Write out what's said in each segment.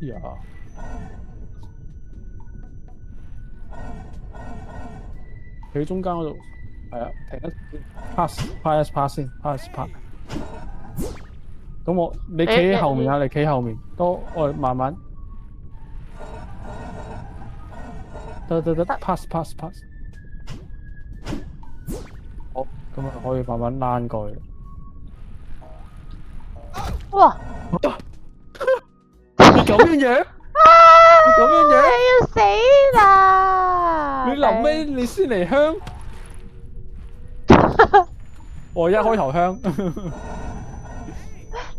呀，佢中間嗰度係啊，停一停先 pass 先 pass。咁你企喺後面啊，你企喺後面，都我慢慢得 pass。好，咁啊可以慢慢躝過去。哇！你咁樣樣，你咁樣樣，要死啦！你臨尾你先嚟香，我一開頭香。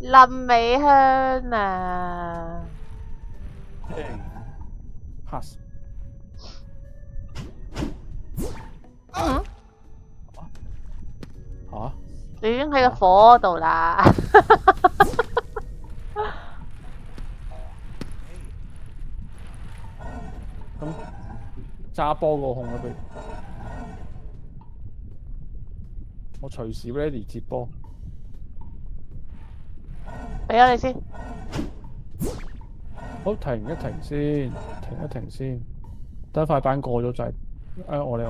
臨尾香啊！ pass。嗯，嚇？你已經喺個火度啦。咁揸波個控啊，不如我隨時 ready 接波。俾咗你先。好，停一停先，等塊板過咗就係，我嚟，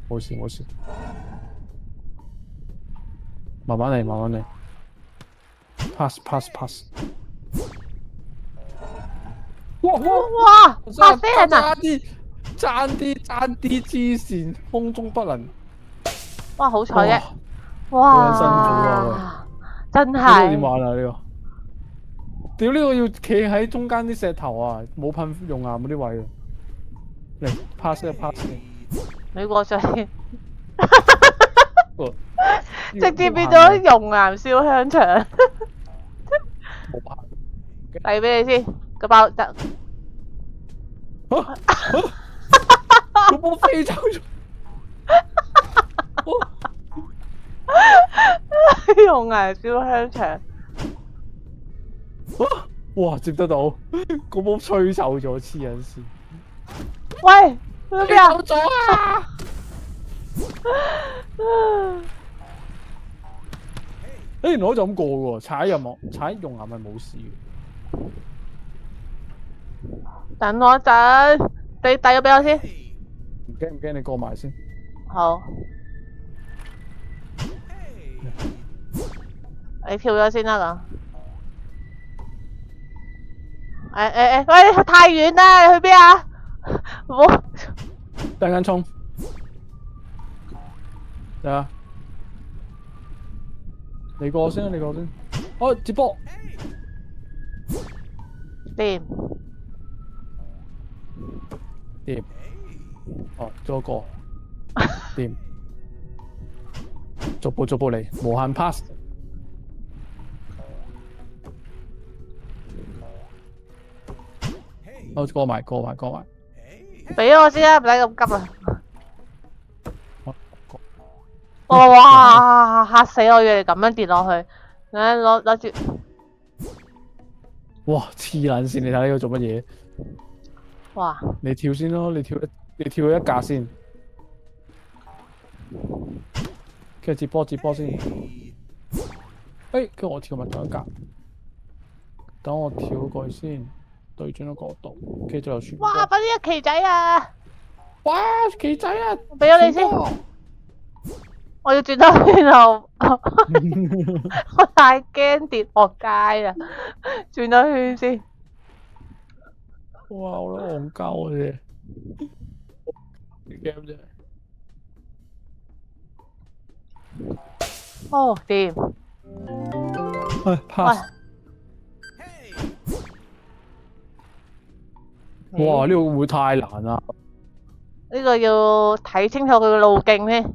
冇事，慢慢嚟，pass。哇！嚇死人啊！爭啲黐線，空中不能。哇！好彩啫！好辛苦啊哇！真呢個點係。玩啊？呢個，屌呢個要企喺中間啲石頭啊，冇噴熔岩嗰啲位啊。嚟 pass 你過上去，哦直接變咗熔岩燒香腸。冇拍。遞俾你先，個包得。個波飛走咗。熔岩燒香腸。哇！接得到，個波吹走咗，黐緊線。喂，去邊啊？走咗啊！原來我就咁過喎，踩熔岩係冇事嘅。等我一陣，你遞咗俾我先。唔驚，你過埋先。好。你跳咗先啦咁。喂，太遠啦，你去邊啊？唔好。突然間衝。嚟啊！你過先。哦，接波。掂。哦，再個。掂。逐步嚟，無限 pass。好，過埋。俾我先啦，唔使咁急啊！哇！嚇死我，以為你咁樣跌落去。攞住。哇！黐撚線，你睇呢個做乜嘢？哇！你跳先咯，你跳一格先，跟住接波先。跟住我跳埋同一格，等我跳過去先，對準咗角度，跟住就旋波。哇！快啲一旗仔啊！哇！旗仔啊！俾咗你先。我要轉多圈啊！我太驚跌落街啦，轉多圈先。哇！我都戇鳩嘅啫，game 啫。哦，掂。pass。哇！呢個會唔會太難啊？呢個要睇清楚佢嘅路徑先。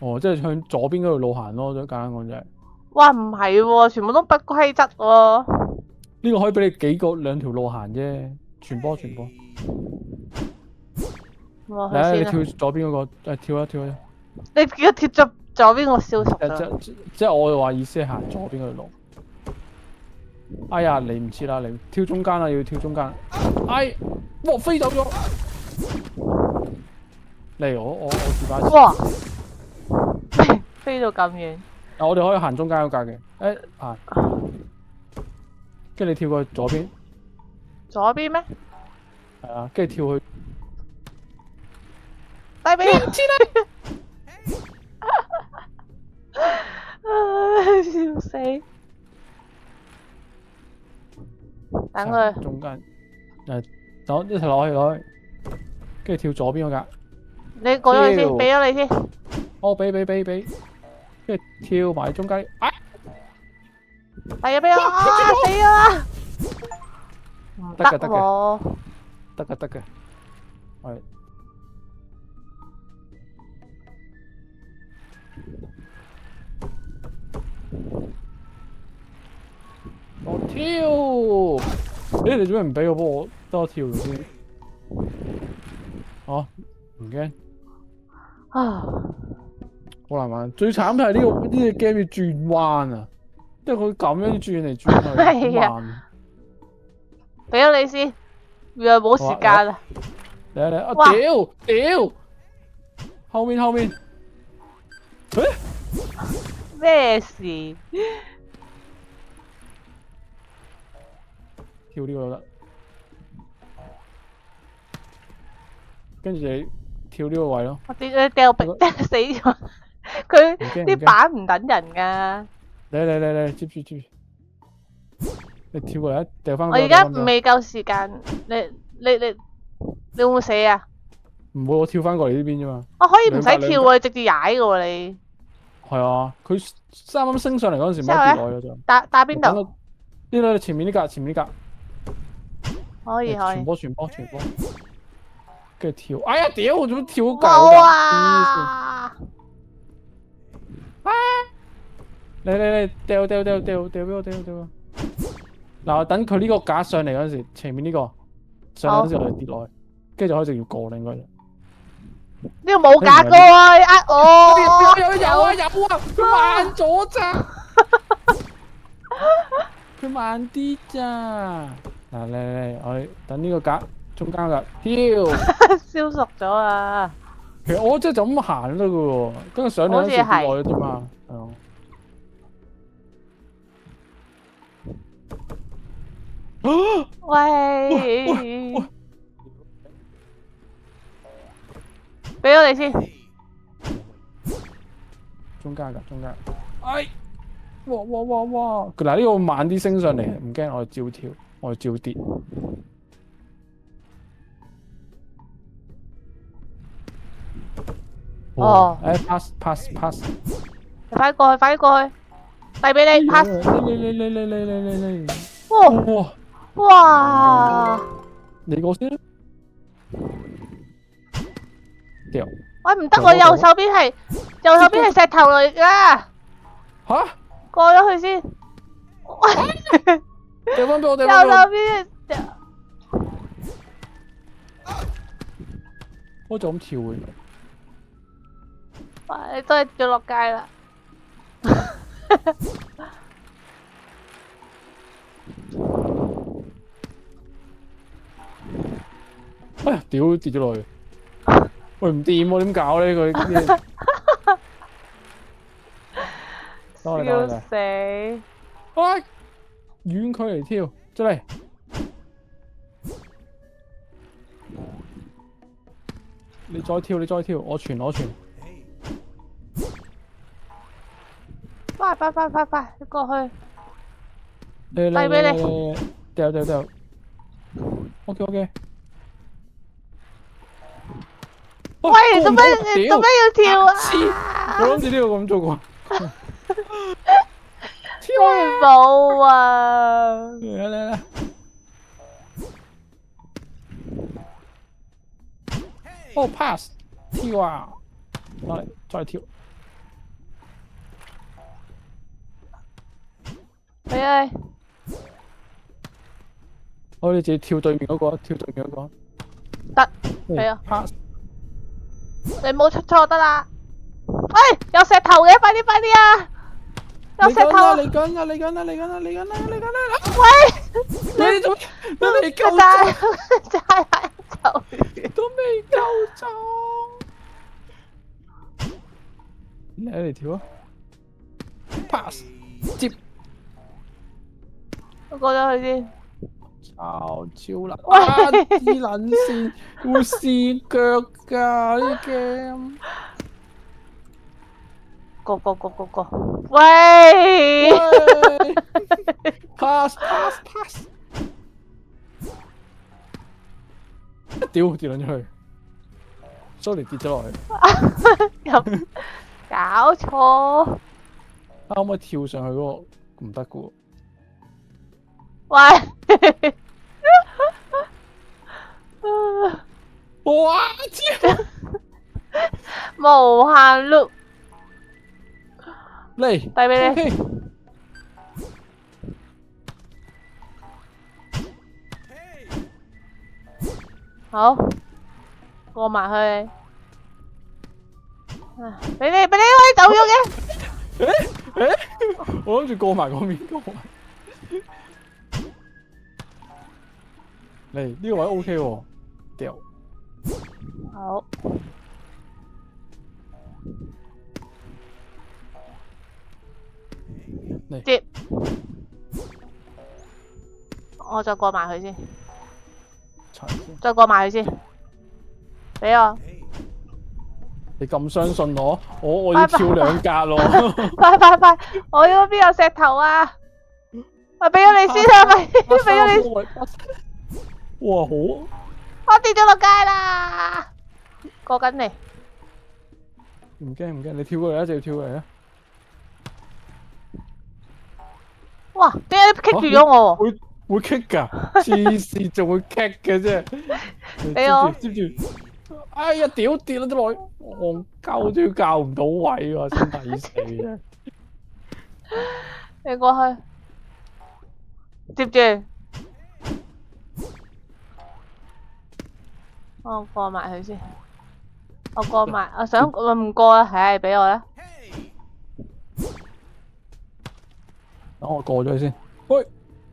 哦，即係向左邊嗰條路行咯，最簡單講就係。哇！唔係喎，全部都不規則喎。呢個可以俾你兩條路行啫，傳波。嚟啊！你跳左邊嗰個，跳啊！你叫貼咗左邊個消熟啦。即係我話意思係行左邊嗰條路。哎呀，嚟唔切啦！你跳中間啦，要跳中間。哎，哇！飛走咗。嚟，我自把。哇！飛到咁遠。我哋可以行中間嗰格嘅。行。跟住你跳過去左邊，左邊咩？係啊，跟住跳去。低俾你。笑死！等佢。中間走一齊攞去，跟住跳左邊嗰格。你過咗去先，俾咗你先。哦，俾，跟住跳埋中間。啊！係啊，俾我啊！死啦！唔得嘅喎。得嘅，係。我跳，你做咩唔俾我幫我多跳先？哦，唔驚，啊！好難玩。最慘係呢個 game 要轉彎啊，即係佢咁樣轉嚟轉去，好慢。俾咗你先，原來冇時間啦。嚟，啊哇屌！後面，誒，咩事？跳呢個就得，跟住你跳呢個位咯。我掉死咗，佢啲唔驚板唔等人㗎。嚟，接住，你跳過嚟，掉翻。我而家未夠時間，你會唔會死啊？唔會，我跳翻過嚟呢邊啫嘛。我可以唔使跳兩喎，你直接踩㗎喎你。係啊，佢啱啱升上嚟嗰陣時，唔可以跌落去㗎咋。打邊度？呢度前面呢格，可以。傳波，跟住跳。哎呀，屌！我做乜跳好冇舊㗎？啊！嚟，掉俾我。嗱，等佢呢個架上嚟嗰陣時，前面呢個上嚟嗰陣時，我哋跌落去，跟住就可以直接過啦，應該就。呢度冇架㗎喎，你呃我。有啊！佢慢咗咋？佢慢啲咋？嗱，嚟，我哋等呢個格中間㗎，跳。燒熟咗啊！其實我真係就咁行得㗎喎，跟住上嚟嗰陣時跌落去啫嘛。係啊。喂！俾咗你先。中間。哎！哇！嗱，呢個慢啲升上嚟，唔驚，我哋照跳，我哋照跌。哦。誒 pass。快過去，遞俾你 pass。嚟。哇！你過先啦。掉。喂，唔得，我右手邊係石頭嚟㗎。吓？過咗去先。掉翻俾我，右手邊。我就咁跳嘅。哇！你都係掉落街啦。哎呀，屌跌咗落去。喂，唔掂喎，點搞咧佢？笑死！喂，遠距離跳，出嚟。你再跳，我傳。快，你過去。遞遞俾你。掉。OK。喂，做咩要跳啊？我諗住呢個咁做過。跳冇啊！嚟。哦 pass， 跳啊！嚟，再跳。俾你。我哋自己跳對面嗰個。得，俾啊。 pass。你冇出錯得啦。喂，有石頭嘅，快啲啊！有石頭。嚟緊啦！喂，你做咩？你未夠就係走。都未夠鐘。嚟跳啊 ！pass 接。我過咗去先。超難喂啊！黐撚線，會跣腳㗎呢 game。過。喂！喂，pass。屌跌撚咗去，sorry 跌咗落去。又搞錯。可唔可以跳上去嗰個？唔得嘅喎。喂！哇！超無限 loop，嚟，遞俾你。 OK 好，過埋去。啊俾你可以走咗嘅。我諗住過埋嗰邊過埋。嚟呢個位 OK 喎，掉。好，嚟接。我再過埋佢先，殘先。再過埋佢先。俾我。你咁相信我，我要跳兩格咯。快！我呢邊有石頭啊！我俾咗你先啊，咪俾咗你。哇，好！我跌咗落街啦！過緊嚟。唔驚，你跳過嚟啊！就要跳過嚟啊！哇！點解你棘住咗我喎？會 kick 㗎，黐線仲會 kick 嘅啫。俾我接住。哎呀，屌跌咗落去，戇鳩都教唔到位喎，真抵死啊！你過去，接住。我過埋佢先。我過埋，我想我唔過啊，唉，俾我啦。等我過咗去先。喂，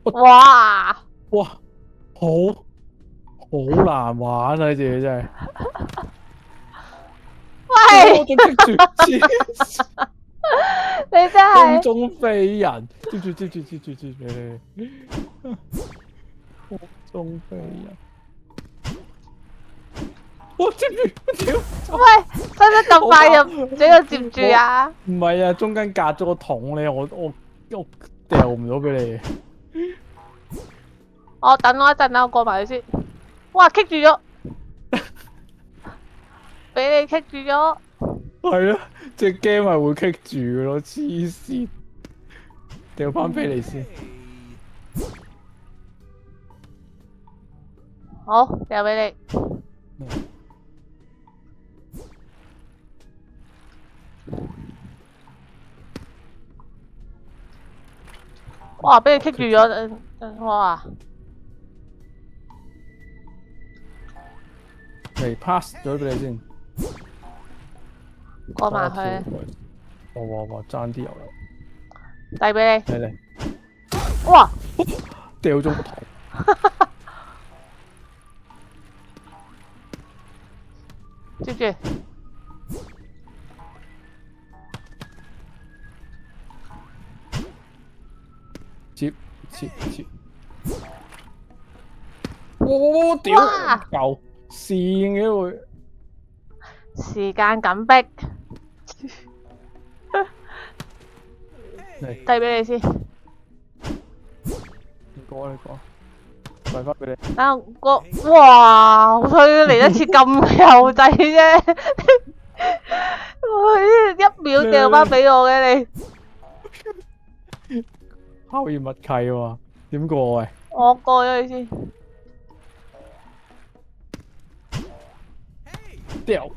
哇！好難玩啊！呢隻嘢真係。喂！我仲棘住，黐你真空係中飛人，接住你。空中飛人。我接住，屌！喂，使唔使咁快就整個接住啊？唔係啊，中間隔咗個桶咧，我掉唔到俾你。我等我一陣啦，我過埋佢先。哇，棘住咗，俾你棘住咗。係啊，隻 game 係會棘住嘅咯，黐線。掉翻俾你先。好，掉俾你。哇！俾你棘住咗，哇！嚟 pass 咗俾你先。過埋去，哇！爭啲油啦。遞俾你。嚟，哇！掉咗個桶。接住。接。哇！屌，夠線嘅會。時間緊迫，嚟，遞俾你先。你過，遞翻俾你。等我過，哇！好彩嚟得切咁幼仔啫，一秒掉翻俾我嘅你。考驗默契喎，點過喂？我過咗你先。掉！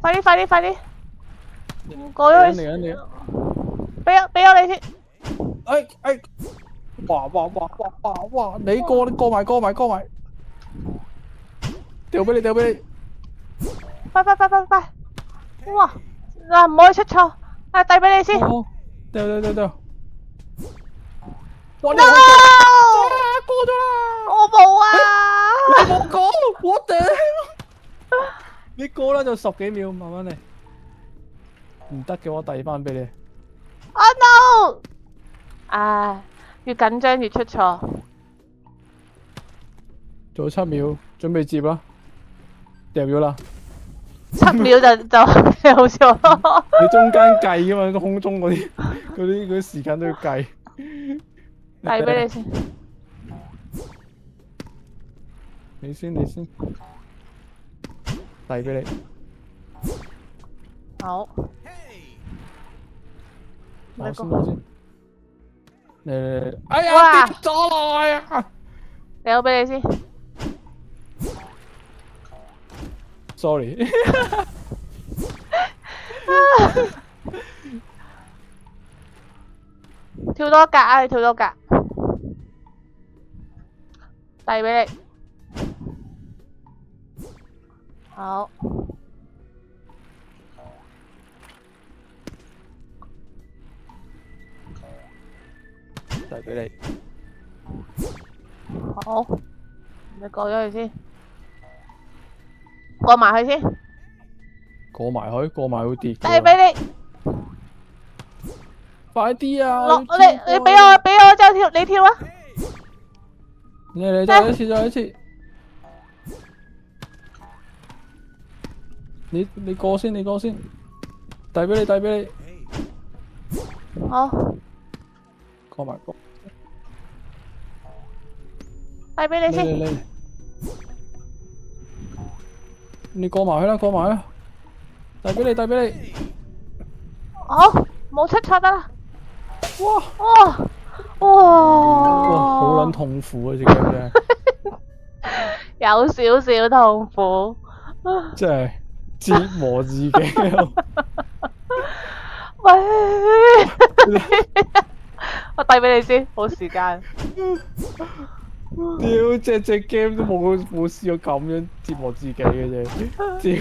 快啲！過咗你，嚟！俾我你先。哎！哇！你過埋！掉俾你！快！哇！嗱，唔可以出錯，遞俾你先。掉！哇！你 No！過咗啦！我冇啊！你冇過，我頂！你過啦就10幾秒，慢慢嚟。唔得嘅話，遞翻俾你。Oh no！唉，越緊張越出錯。仲有7秒，準備接啦，掉咗啦。 7秒就好笑咯。你中間計噶嘛，個空中嗰啲時間都要計。遞俾你先。你先，遞俾你。好。攞先。嚟，哎哇呀，跌咗落去啊掉俾你先。 ！Sorry。跳多格啊！你跳多格。遞俾你。好。遞俾你。好。你過咗去先。過埋去先。過埋會跌㗎喎。遞俾你。快啲啊！落你俾我之後跳，你跳啊！嚟，再一次。你過先。遞俾你。好。過埋。遞俾你先。嚟。你過埋去啦。遞俾你。好，冇出錯得啦。哇！好撚痛苦啊！隻 game 真係。有少少痛苦。真係折磨自己。喂，我遞俾你先，冇時間。屌，隻 game 都冇試過咁樣折磨自己嘅啫。屌！